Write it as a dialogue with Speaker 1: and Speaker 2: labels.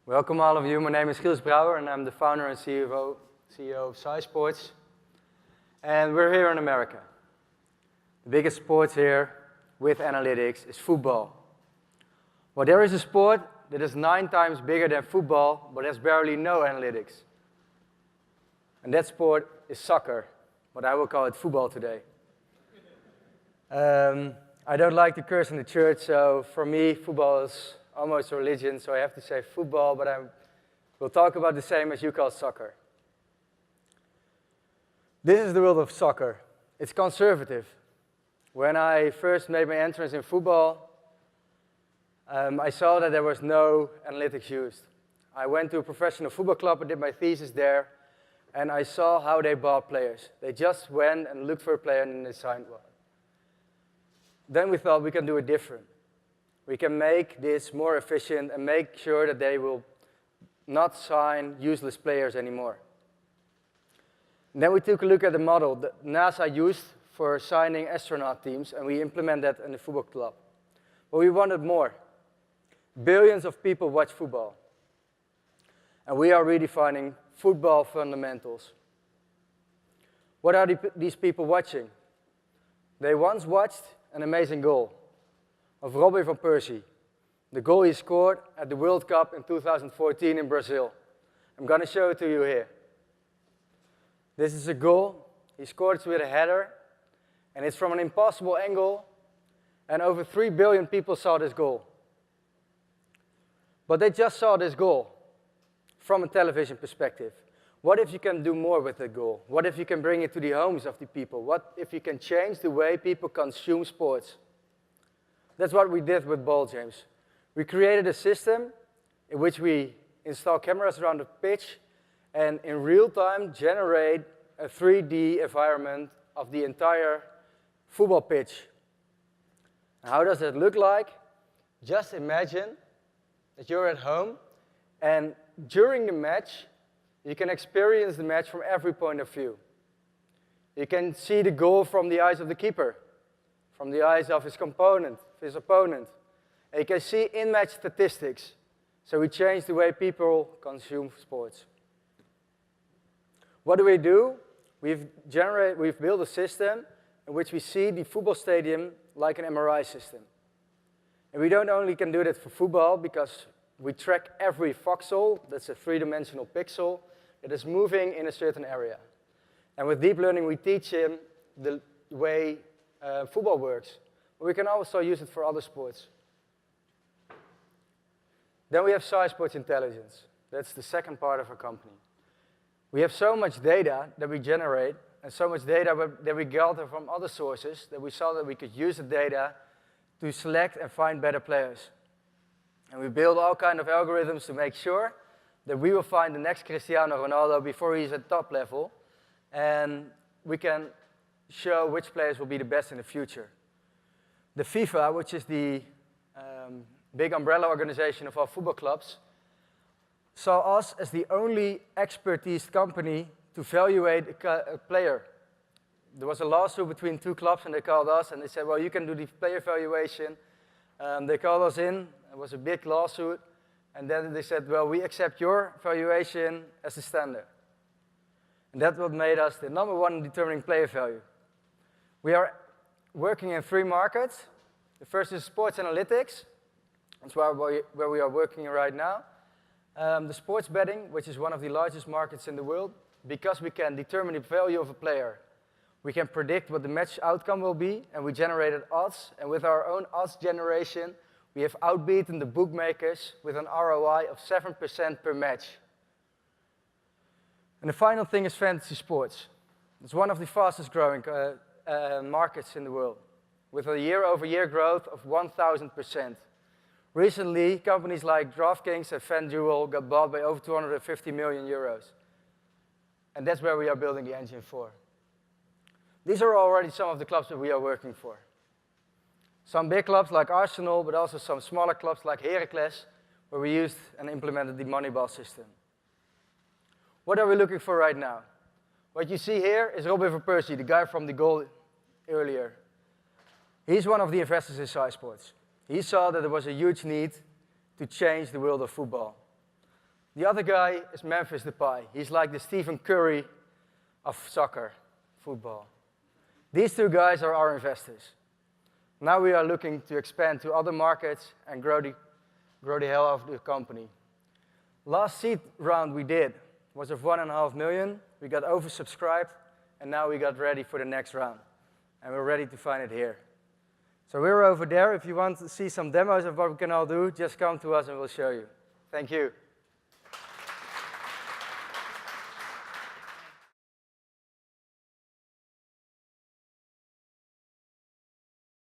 Speaker 1: Welcome all of you. My name is Giels Brouwer and I'm the founder and CEO of SciSports. And we're here in America. The biggest sport here with analytics is football. Well, there is a sport that is 9 times bigger than football, but has barely no analytics. And that sport is soccer, but I will call it football today. I don't like to curse in the church, so for me, football is almost a religion, so I have to say football, but we'll talk about the same as you call soccer. This is the world of soccer. It's conservative. When I first made my entrance in football, I saw that there was no analytics used. I went to a professional football club and did my thesis there, and I saw how they bought players. They just went and looked for a player and they signed one. Then we thought we can do it different. We can make this more efficient and make sure that they will not sign useless players anymore. And then we took a look at the model that NASA used for signing astronaut teams, and we implemented that in the football club. But we wanted more. Billions of people watch football. And we are redefining football fundamentals. What are these people watching? They once watched an amazing goal of Robin van Persie, the goal he scored at the World Cup in 2014 in Brazil. I'm going to show it to you here. This is a goal. He scored it with a header, and it's from an impossible angle, and over 3 billion people saw this goal. But they just saw this goal from a television perspective. What if you can do more with that goal? What if you can bring it to the homes of the people? What if you can change the way people consume sports? That's what we did with ball games. We created a system in which we install cameras around the pitch and in real time generate a 3D environment of the entire football pitch. And how does that look like? Just imagine that you're at home and during the match, you can experience the match from every point of view. You can see the goal from the eyes of the keeper, from the eyes of his opponent. And you can see in-match statistics. So we changed the way people consume sports. What do? We've built a system in which we see the football stadium like an MRI system. And we don't only can do that for football because we track every voxel, that's a 3-dimensional pixel, that is moving in a certain area. And with deep learning, we teach him the way football works. But we can also use it for other sports. Then we have SciSports Intelligence. That's the second part of our company. We have so much data that we generate, and so much data that we gather from other sources, that we saw that we could use the data to select and find better players. And we build all kinds of algorithms to make sure that we will find the next Cristiano Ronaldo before he's at top level, and we can show which players will be the best in the future. The FIFA, which is the big umbrella organization of all football clubs, saw us as the only expertise company to evaluate a player. There was a lawsuit between 2 clubs, and they called us, and they said, well, you can do the player evaluation. They called us in. It was a big lawsuit. And then they said, well, we accept your evaluation as the standard. And that's what made us the #1 determining player value. We are working in 3 markets. The first is sports analytics. That's where we are working right now. The sports betting, which is one of the largest markets in the world, because we can determine the value of a player. We can predict what the match outcome will be, and we generated odds. And with our own odds generation, we have outbeaten the bookmakers with an ROI of 7% per match. And the final thing is fantasy sports. It's one of the fastest growing markets in the world, with a year-over-year growth of 1,000%. Recently, companies like DraftKings and FanDuel got bought by over 250 million euros. And that's where we are building the engine for. These are already some of the clubs that we are working for. Some big clubs like Arsenal, but also some smaller clubs like Heracles, where we used and implemented the Moneyball system. What are we looking for right now? What you see here is Robin van Persie, the guy from the goal earlier. He's one of the investors in SciSports. He saw that there was a huge need to change the world of football. The other guy is Memphis Depay. He's like the Stephen Curry of soccer, football. These two guys are our investors. Now we are looking to expand to other markets and grow the hell out of the company. Last seed round we did was of 1.5 million. We got oversubscribed, and now we got ready for the next round. And we're ready to find it here. So we're over there. If you want to see some demos of what we can all do, just come to us and we'll show you. Thank you.